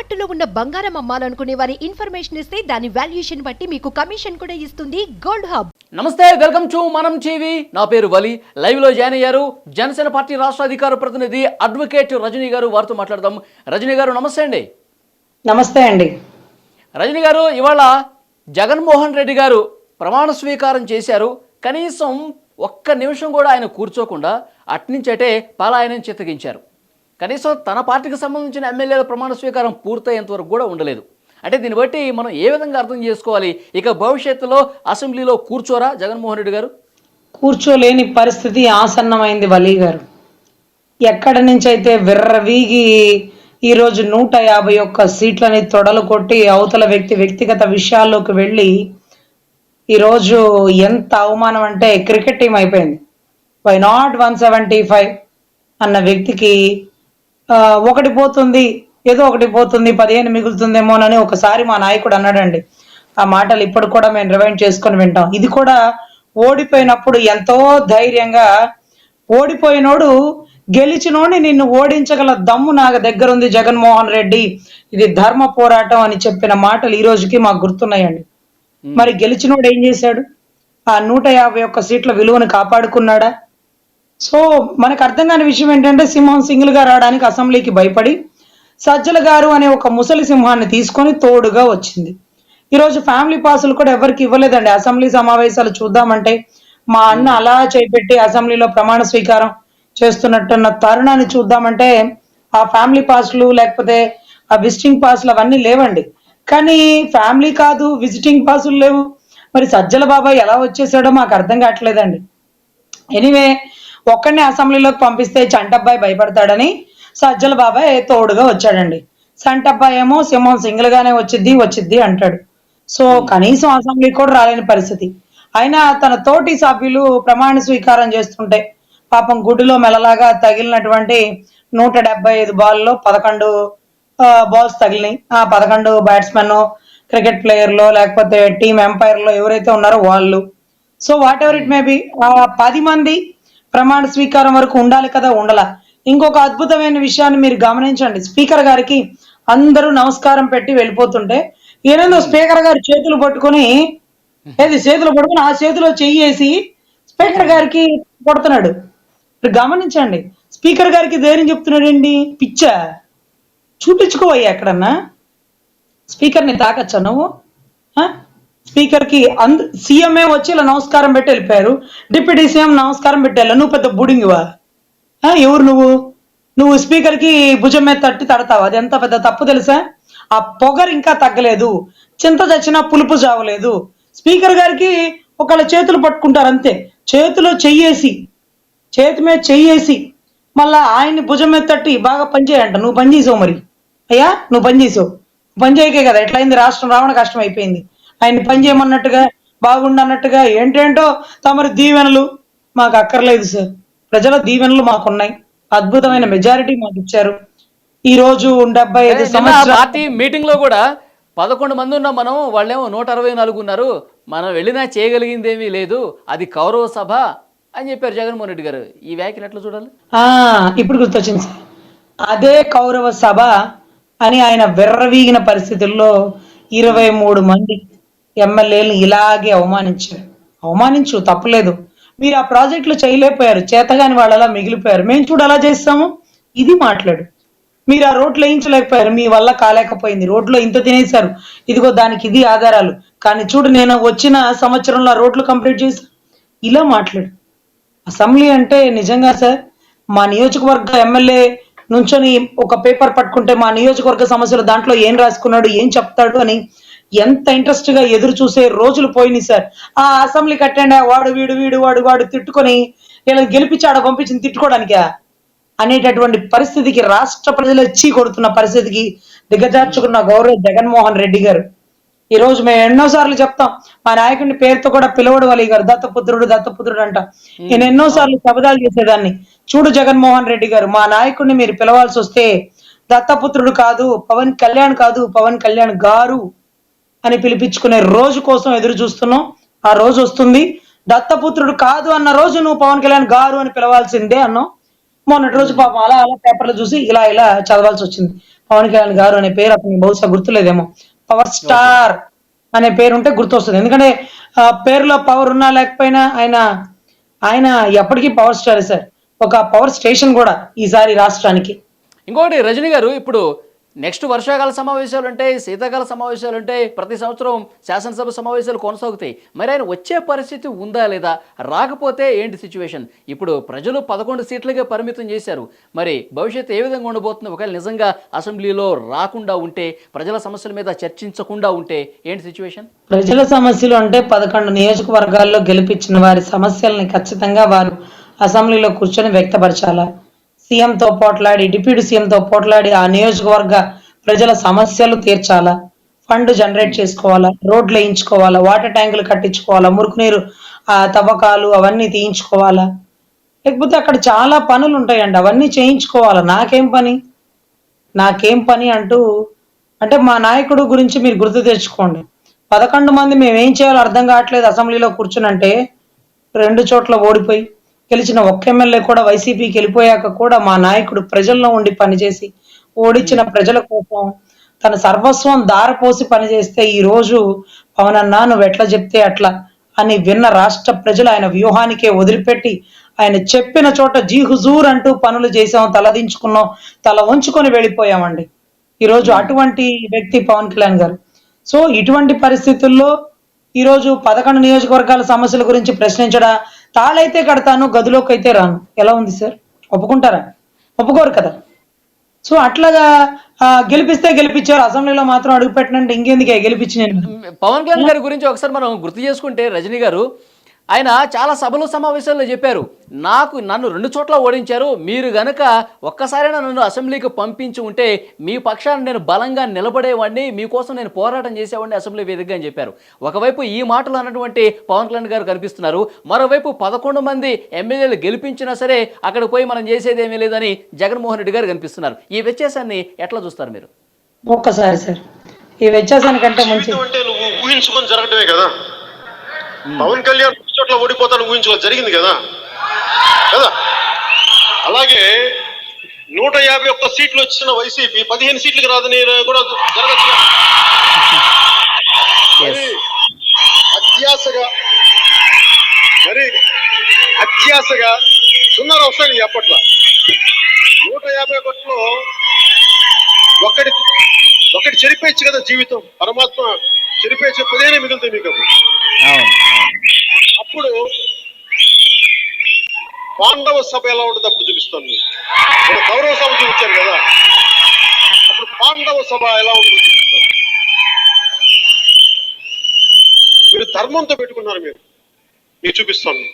తాకట్టులో ఉన్న బంగారం అమ్మాలనుకునే వారి ఇన్ఫర్మేషన్ ఇస్తే దాని వాల్యుయేషన్ బట్టి మీకు కమిషన్ కూడా ఇస్తుంది గోల్డ్ హబ్. నమస్తే, వెల్కమ్ టు మనం టీవీ. నా పేరు వలి. లైవ్ లో జాయిన్ అయ్యారు జనసేన పార్టీ రాష్ట్ర అధికార ప్రతినిధి అడ్వకేట్ రజనీ గారు. వారితో మాట్లాడదాం. రజనీ గారు నమస్తే అండి. నమస్తే అండి. రజనీ గారు, ఇవాళ జగన్మోహన్ రెడ్డి గారు ప్రమాణ స్వీకారం చేశారు. కనీసం ఒక్క నిమిషం కూడా ఆయన కూర్చోకుండా అట్నుంచటే పలాయనం చిత్తగించారు. కనీసం తన పార్టీకి సంబంధించిన ఎమ్మెల్యేల ప్రమాణ స్వీకారం పూర్తయ్యేంత వరకు కూడా ఉండలేదు. అంటే దీన్ని బట్టి మనం ఏ విధంగా అర్థం చేసుకోవాలి? ఇక భవిష్యత్తులో అసెంబ్లీలో కూర్చోరా జగన్మోహన్ రెడ్డి గారు? కూర్చోలేని పరిస్థితి ఆసన్నమైంది వలి గారు. ఎక్కడి నుంచి అయితే విర్రవీగి ఈరోజు 151 సీట్లని తొడలు కొట్టి అవతల వ్యక్తిగత విషయాల్లోకి వెళ్ళి ఈరోజు ఎంత అవమానం అంటే క్రికెట్ టీం అయిపోయింది. వై నాట్ 175 అన్న వ్యక్తికి ఒకటి పోతుంది, ఏదో ఒకటి పోతుంది, 15 మిగులుతుందేమోనని ఒకసారి మా నాయకుడు అన్నాడండి. ఆ మాటలు ఇప్పుడు కూడా మేము రివైండ్ చేసుకొని వింటాం. ఇది కూడా ఓడిపోయినప్పుడు ఎంతో ధైర్యంగా, ఓడిపోయినోడు గెలిచినోడిని నిన్ను ఓడించగల దమ్ము నా దగ్గర ఉంది జగన్మోహన్ రెడ్డి, ఇది ధర్మ పోరాటం అని చెప్పిన మాటలు ఈ రోజుకి మాకు గుర్తున్నాయండి. మరి గెలిచినోడు ఏం చేశాడు? ఆ 151 సీట్ల విలువను కాపాడుకున్నాడా? సో మనకు అర్థం కాని విషయం ఏంటంటే, సింహం సింగిల్ గా రావడానికి అసెంబ్లీకి భయపడి సజ్జల గారు అనే ఒక ముసలి సింహాన్ని తీసుకొని తోడుగా వచ్చింది. ఈరోజు ఫ్యామిలీ పాసులు కూడా ఎవరికి ఇవ్వలేదండి. అసెంబ్లీ సమావేశాలు చూద్దామంటే మా అన్న అలా చేపెట్టి అసెంబ్లీలో ప్రమాణ స్వీకారం చేస్తున్నట్టున్న తరుణాన్ని చూద్దామంటే ఆ ఫ్యామిలీ పాసులు లేకపోతే ఆ విజిటింగ్ పాసులు అవన్నీ లేవండి. కానీ ఫ్యామిలీ కాదు, విజిటింగ్ పాసులు లేవు. మరి సజ్జల బాబాయ్ ఎలా వచ్చేసాడో మాకు అర్థం కావట్లేదండి. ఎనీవే, ఒక్కడిని అసెంబ్లీలోకి పంపిస్తే చంటబ్బాయి భయపడతాడని సజ్జల బాబాయ్ తోడుగా వచ్చాడండి. చంటబ్బాయి ఏమో సింహం సింగిల్ గానే వచ్చిద్ది అంటాడు. సో కనీసం అసెంబ్లీ కూడా రాలేని పరిస్థితి. అయినా తన తోటి సభ్యులు ప్రమాణ స్వీకారం చేస్తుంటే పాపం గుడిలో మెలలాగా తగిలినటువంటి 175 బాల్లో 11 బాల్స్ తగిలినాయి. ఆ 11 బ్యాట్స్మెన్, క్రికెట్ ప్లేయర్లో లేకపోతే టీమ్ ఎంపైర్ లో ఎవరైతే ఉన్నారో వాళ్ళు. So what ever it may be, 10 మంది ప్రమాణ స్వీకారం వరకు ఉండాలి కదా, ఉండలా. ఇంకొక అద్భుతమైన విషయాన్ని మీరు గమనించండి. స్పీకర్ గారికి అందరూ నమస్కారం పెట్టి వెళ్ళిపోతుంటే ఏనేందో స్పీకర్ గారు చేతులు పట్టుకుని ఆ చేతిలో చెయ్యేసి స్పీకర్ గారికి కొడుతున్నాడు. గమనించండి, స్పీకర్ గారికి ధైర్యం చెప్తున్నాడండి. పిచ్చా, చూపించుకోవయ్యా ఎక్కడన్నా. స్పీకర్ని తాకచ్చా నువ్వు? స్పీకర్ కి సీఎంఏ వచ్చి ఇలా నమస్కారం పెట్టి వెళ్ళిపోయారు. డిప్యూటీ సీఎం నమస్కారం పెట్టి వెళ్ళా. నువ్వు పెద్ద బుడింగివా? ఎవరు నువ్వు స్పీకర్ కి భుజం మీద తడతావా? అది ఎంత పెద్ద తప్పు తెలుసా? ఆ పొగరు ఇంకా తగ్గలేదు, చింత చచ్చినా పులుపు చావలేదు. స్పీకర్ గారికి ఒకళ్ళ చేతులు పట్టుకుంటారు అంతే. చేతి మీద చెయ్యేసి మళ్ళా ఆయన్ని భుజం మీద తట్టి బాగా పనిచేయంట. నువ్వు పని చేసావు, మరి అయ్యా నువ్వు పని చేసావు. పని చేయకే కదా ఎట్లయింది రాష్ట్రం రావణ కష్టం అయిపోయింది. ఆయన పని చేయమన్నట్టుగా బాగుండన్నట్టుగా ఏంటేంటో తమరి దీవెనలు మాకు అక్కర్లేదు సార్. ప్రజల దీవెనలు మాకున్నాయి. అద్భుతమైన మెజారిటీ మాకు ఇచ్చారు. ఈ రోజు 75 సంవత్సరాల పార్టీ మీటింగ్ లో కూడా 11 మంది ఉన్నాం మనం, వాళ్ళేమో 164 ఉన్నారు, మనం వెళ్ళినా చేయగలిగిందేమీ లేదు, అది కౌరవ సభ అని చెప్పారు జగన్మోహన్ రెడ్డి గారు. ఈ వ్యాఖ్యలు ఎట్లా చూడాలి? ఇప్పుడు గుర్తొచ్చింది సార్. అదే కౌరవ సభ అని ఆయన విర్రవీగిన పరిస్థితుల్లో 23 మంది ఎమ్మెల్యేలు ఇలాగే అవమానించు తప్పలేదు. మీరు ఆ ప్రాజెక్టులు చేయలేకపోయారు, చేతగాని వాళ్ళలా మిగిలిపోయారు. మేము చూడు అలా చేస్తాము, ఇది మాట్లాడు. మీరు ఆ రోడ్లు వేయించలేకపోయారు, మీ వల్ల కాలేకపోయింది. రోడ్లో ఇంత తినేశారు, ఇదిగో దానికి ఇది ఆధారాలు. కానీ చూడు నేను వచ్చిన సంవత్సరంలో ఆ రోడ్లు కంప్లీట్ చేసి, ఇలా మాట్లాడు. అసెంబ్లీ అంటే నిజంగా సార్, మా నియోజకవర్గ ఎమ్మెల్యే నుంచొని ఒక పేపర్ పట్టుకుంటే మా నియోజకవర్గ సమస్యలు దాంట్లో ఏం రాసుకున్నాడు, ఏం చెప్తాడు అని ఎంత ఇంట్రెస్ట్ గా ఎదురు చూసే రోజులు పోయినాయి సార్. ఆ అసెంబ్లీ కట్టండి, వాడు వీడు వాడు తిట్టుకొని వీళ్ళని గెలిపించి ఆడ పంపించింది తిట్టుకోవడానికా అనేటటువంటి పరిస్థితికి, రాష్ట్ర ప్రజలు వచ్చి కొడుతున్న పరిస్థితికి దిగజార్చుకున్న గౌరవ జగన్మోహన్ రెడ్డి గారు. ఈ రోజు మేము ఎన్నోసార్లు చెప్తాం, మా నాయకుడిని పేరుతో కూడా పిలవడు వలి గారు, దత్తపుత్రుడు అంట. నేను ఎన్నోసార్లు శబదాలు చేసేదాన్ని. చూడు జగన్మోహన్ రెడ్డి గారు, మా నాయకుడిని మీరు పిలవాల్సి వస్తే దత్తపుత్రుడు కాదు, పవన్ కళ్యాణ్ గారు అని పిలిపించుకునే రోజు కోసం ఎదురు చూస్తున్నాం. ఆ రోజు వస్తుంది. దత్తపుత్రుడు కాదు అన్న రోజు నువ్వు పవన్ కళ్యాణ్ గారు అని పిలవాల్సిందే అన్నాం. మొన్నటి రోజు పాపం అలా పేపర్లు చూసి ఇలా చదవాల్సి వచ్చింది. పవన్ కళ్యాణ్ గారు అనే పేరు అతనికి బహుశా గుర్తులేదేమో, పవర్ స్టార్ అనే పేరు ఉంటే గుర్తొస్తుంది. ఎందుకంటే పేరులో పవర్ ఉన్నా లేకపోయినా ఆయన ఆయన ఎప్పటికీ పవర్ స్టార్ సార్. ఒక పవర్ స్టేషన్ కూడా ఈసారి రాష్ట్రానికి. ఇంకొకటి రజనీ గారు, ఇప్పుడు నెక్స్ట్ వర్షాకాల సమావేశాలు ఉంటాయి, శీతాకాల సమావేశాలు ఉంటాయి, ప్రతి సంవత్సరం శాసనసభ సమావేశాలు కొనసాగుతాయి. మరి ఆయన వచ్చే పరిస్థితి ఉందా లేదా, రాకపోతే ఏంటి సిచ్యువేషన్? ఇప్పుడు ప్రజలు 11 సీట్లకే పరిమితం చేశారు. మరి భవిష్యత్తు ఏ విధంగా ఉండబోతుంది? ఒకవేళ నిజంగా అసెంబ్లీలో రాకుండా ఉంటే, ప్రజల సమస్యల మీద చర్చించకుండా ఉంటే ఏంటి సిచ్యువేషన్? ప్రజల సమస్యలు అంటే 11 నియోజకవర్గాల్లో గెలిపించిన వారి సమస్యల్ని ఖచ్చితంగా వారు అసెంబ్లీలో కూర్చొని వ్యక్తపరచాలా. సీఎంతో పోట్లాడి, డిప్యూటీ సీఎంతో పోట్లాడి ఆ నియోజకవర్గ ప్రజల సమస్యలు తీర్చాలా. ఫండ్ జనరేట్ చేసుకోవాలా, రోడ్లు వేయించుకోవాలా, వాటర్ ట్యాంకులు కట్టించుకోవాలా, మురుగునీరు తవ్వకాలు అవన్నీ తీయించుకోవాలా. లేకపోతే అక్కడ చాలా పనులు ఉంటాయండి, అవన్నీ చేయించుకోవాలా. నాకేం పని అంటూ అంటే మా నాయకుడు గురించి మీరు గుర్తు తెచ్చుకోండి. 11 మంది మేము ఏం చేయాలో అర్థం కావట్లేదు అసెంబ్లీలో కూర్చునంటే, 2 చోట్ల ఓడిపోయి గెలిచిన ఒక్క ఎమ్మెల్యే కూడా వైసీపీకి వెళ్ళిపోయాక కూడా మా నాయకుడు ప్రజల్లో ఉండి పనిచేసి ఓడించిన ప్రజల కోసం తన సర్వస్వం దారపోసి పనిచేస్తే ఈ రోజు పవన్ అన్నా నువ్వు ఎట్లా చెప్తే అట్లా అని విన్న రాష్ట్ర ప్రజలు ఆయన వ్యూహానికే వదిలిపెట్టి ఆయన చెప్పిన చోట జీ హుజూర్ అంటూ పనులు చేసాం, తలదించుకున్నాం, తల వంచుకొని వెళ్ళిపోయామండి. ఈరోజు అటువంటి వ్యక్తి పవన్ కళ్యాణ్ గారు. సో ఇటువంటి పరిస్థితుల్లో ఈరోజు 11 నియోజకవర్గాల సమస్యల గురించి ప్రశ్నించడా, తాళైతే కడతాను గదిలోకి అయితే రాను, ఎలా ఉంది సార్? ఒప్పుకుంటారా? ఒప్పుకోరు కదా. సో అట్లాగా గెలిపిస్తే గెలిపించారు, అసెంబ్లీలో మాత్రం అడుగు పెట్టినంటే ఇంకెందుకే గెలిపించి. నేను పవన్ కళ్యాణ్ గారి గురించి ఒకసారి మనం గుర్తు చేసుకుంటే రజనీ గారు, ఆయన చాలా సభలు సమావేశాల్లో చెప్పారు, నన్ను 2 చోట్ల ఓడించారు, మీరు గనక ఒక్కసారైనా నన్ను అసెంబ్లీకి పంపించి ఉంటే మీ పక్షాన్ని నేను బలంగా నిలబడేవాడిని, మీకోసం నేను పోరాటం చేసేవాడిని అసెంబ్లీ వేదికగా అని చెప్పారు. ఒకవైపు ఈ మాటలు అన్నటువంటి పవన్ కళ్యాణ్ గారు కనిపిస్తున్నారు, మరోవైపు 11 మంది ఎమ్మెల్యేలు గెలిపించినా సరే అక్కడ పోయి మనం చేసేది ఏమీ లేదని జగన్మోహన్ రెడ్డి గారు కనిపిస్తున్నారు. ఈ వ్యత్యాసాన్ని ఎట్లా చూస్తారు మీరు? ఒక్కసారి సార్, ఈ వ్యత్యాసానికంటే మంచి నువ్వు ఊహించుకొని జరగటమే కదా. పవన్ కళ్యాణ్ చోట్ల ఓడిపోతాను ఊహించుకో జరిగింది కదా కదా. అలాగే 151 సీట్లు వచ్చిన వైసీపీ 15 సీట్లకు రాదని కూడా జరగచ్చు. అత్యాశగా సున్నారు వస్తాయి అప్పట్లో. 151లో ఒకటి చెరిపేయచ్చు కదా జీవితం. పరమాత్మ చెరిపేసి 15 మిగులుతాయి మీకు. అప్పుడు పాండవ సభ ఎలా ఉంటుంది అప్పుడు చూపిస్తాను. మీరు కౌరవ సభ చూపించారు కదా, అప్పుడు పాండవ సభ ఎలా ఉంటుంది చూపిస్తాను. మీరు ధర్మంతో పెట్టుకున్నారు, మీరు చూపిస్తాను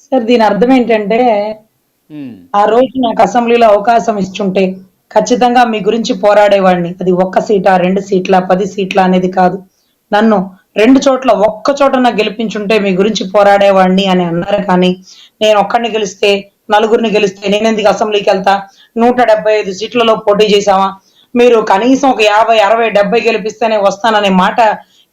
సార్. దీని అర్థం ఏంటంటే, ఆ రోజు నాకు అసెంబ్లీలో అవకాశం ఇస్తుంటే ఖచ్చితంగా మీ గురించి పోరాడేవాడిని. అది 1 సీటా 2 సీట్ల 10 సీట్ల అనేది కాదు. నన్ను 2 చోట్ల ఒక్క చోటన గెలిపించుంటే మీ గురించి పోరాడేవాడిని అని అన్నారు. కానీ నేను ఒక్కడిని గెలిస్తే, నలుగురిని గెలిస్తే నేనెందుకు అసెంబ్లీకి వెళ్తా? 175 సీట్లలో పోటీ చేశావా? మీరు కనీసం ఒక 50, 60, 70 గెలిపిస్తేనే వస్తాననే మాట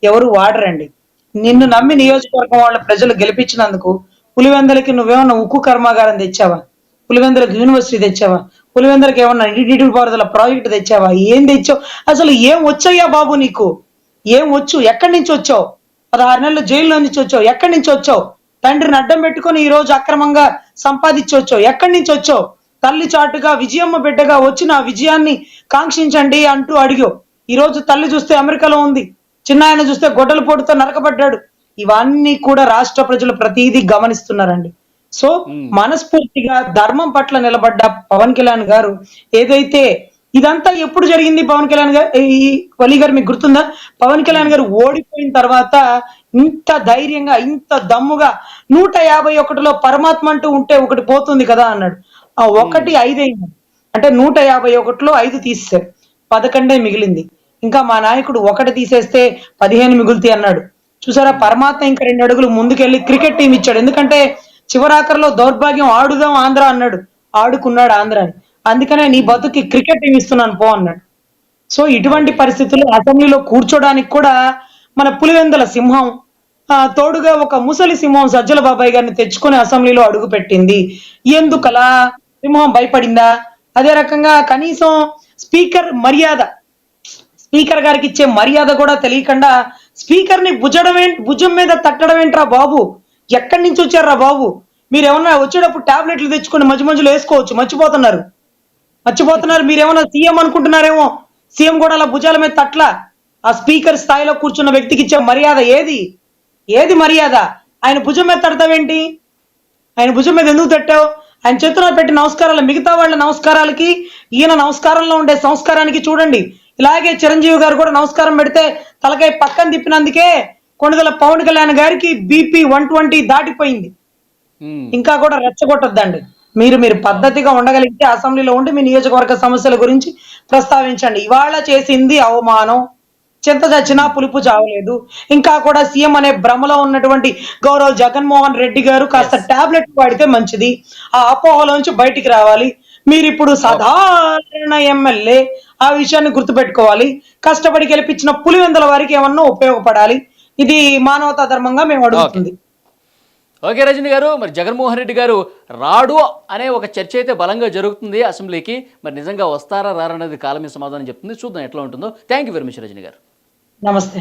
ఎవరు వాడరండి. నిన్ను నమ్మి నియోజకవర్గం వాళ్ళ ప్రజలు గెలిపించినందుకు పులివెందులకి నువ్వేమన్నా ఉక్కు కర్మాగారం తెచ్చావా? పులివెందులకు యూనివర్సిటీ తెచ్చావా? పులివెందులకు ఏమన్నా నీటిపారుదల ప్రాజెక్టు తెచ్చావా? ఏం తెచ్చావు? అసలు ఏం వచ్చాయా బాబు నీకు? ఏం వచ్చు? ఎక్కడి నుంచి వచ్చావు? 16 నెలలు జైల్లో నుంచి వచ్చావు, ఎక్కడి నుంచి వచ్చావు? తండ్రిని అడ్డం పెట్టుకుని ఈ రోజు అక్రమంగా సంపాదించి వచ్చావు, ఎక్కడి నుంచి వచ్చావు? తల్లి చాటుగా విజయమ్మ బిడ్డగా వచ్చిన ఆ విజయాన్ని కాంక్షించండి అంటూ అడిగావు. ఈ రోజు తల్లి చూస్తే అమెరికాలో ఉంది, చిన్న ఆయన చూస్తే గొడ్డల పోటుతో నరకబడ్డాడు. ఇవన్నీ కూడా రాష్ట్ర ప్రజలు ప్రతిదీ గమనిస్తున్నారండి. సో మనస్ఫూర్తిగా ధర్మం పట్ల నిలబడ్డ పవన్ కళ్యాణ్ గారు ఏదైతే ఇదంతా ఎప్పుడు జరిగింది? పవన్ కళ్యాణ్ గారు, ఈ వలి గారు మీకు గుర్తుందా? పవన్ కళ్యాణ్ గారు ఓడిపోయిన తర్వాత ఇంత ధైర్యంగా, ఇంత దమ్ముగా 151లో పరమాత్మ అంటూ ఉంటే ఒకటి పోతుంది కదా అన్నాడు. ఆ 1 5 అయింది. అంటే 151లో 5 తీసేశారు, 11 మిగిలింది. ఇంకా మా నాయకుడు 1 తీసేస్తే 15 మిగులుతాయి అన్నాడు. చూసారా, పరమాత్మ ఇంకా 2 అడుగులు ముందుకెళ్లి క్రికెట్ టీం ఇచ్చాడు. ఎందుకంటే చివరాఖరిలో దౌర్భాగ్యం ఆడుదాం ఆంధ్ర అన్నాడు, ఆడుకున్నాడు ఆంధ్రాని. అందుకనే నీ బతుకి క్రికెట్ టీం ఇస్తున్నాను పో అన్నాడు. సో ఇటువంటి పరిస్థితుల్లో అసెంబ్లీలో కూర్చోడానికి కూడా మన పులివెందుల సింహం తోడుగా ఒక ముసలి సింహం సజ్జల బాబాయ్ గారిని తెచ్చుకొని అసెంబ్లీలో అడుగు పెట్టింది. ఎందుకలా? సింహం భయపడిందా? అదే రకంగా కనీసం స్పీకర్ మర్యాద, స్పీకర్ గారికి ఇచ్చే మర్యాద కూడా తెలియకుండా స్పీకర్ ని భుజం మీద తట్టడం ఏంట్రా బాబు? ఎక్కడి నుంచి వచ్చారా బాబు? మీరు ఏమన్నా వచ్చేటప్పుడు టాబ్లెట్లు తెచ్చుకొని మధ్య మధ్యలో వేసుకోవచ్చు, మర్చిపోతున్నారు. మీరేమన్నా సీఎం అనుకుంటున్నారేమో, సీఎం కూడా అలా భుజాల మీద తట్ల. ఆ స్పీకర్ స్థాయిలో కూర్చున్న వ్యక్తికి ఇచ్చే మర్యాద ఏది మర్యాద? ఆయన భుజం మీద తడతావేంటి? ఆయన భుజం మీద ఎందుకు తట్టావు? ఆయన చేతిలో పెట్టి నమస్కారాలు, మిగతా వాళ్ళ నమస్కారాలకి ఈయన నమస్కారంలో ఉండే సంస్కారానికి చూడండి. ఇలాగే చిరంజీవి గారు కూడా నమస్కారం పెడితే తలకాయ పక్కన తిప్పినందుకే కొణిదెల పవన్ కళ్యాణ్ గారికి బీపీ 120 దాటిపోయింది. ఇంకా కూడా రెచ్చగొట్టొద్దండి. మీరు పద్ధతిగా ఉండగలిగితే అసెంబ్లీలో ఉండి మీ నియోజకవర్గ సమస్యల గురించి ప్రస్తావించండి. ఇవాళ చేసింది అవమానం. చింత చచ్చినా పులుపు చావలేదు. ఇంకా కూడా సీఎం అనే భ్రమలో ఉన్నటువంటి గౌరవ జగన్మోహన్ రెడ్డి గారు కాస్త టాబ్లెట్ వాడితే మంచిది. ఆ అపోహలోంచి బయటికి రావాలి. మీరు ఇప్పుడు సాధారణ ఎమ్మెల్యే, ఆ విషయాన్ని గుర్తుపెట్టుకోవాలి. కష్టపడి గెలిపించిన పులివెందుల వారికి ఏమన్నా ఉపయోగపడాలి. ఇది మానవతా ధర్మంగా మేము అడుగుతుంది. ఓకే రజని గారు, మరి జగన్మోహన్ రెడ్డి గారు రాడు అనే ఒక చర్చ అయితే బలంగా జరుగుతుంది అసెంబ్లీకి. మరి నిజంగా వస్తారా రారనేది కాలమే సమాధానం చెప్తుంది. చూద్దాం ఎట్లా ఉంటుందో. Thank you very much Rajani గారు. నమస్తే.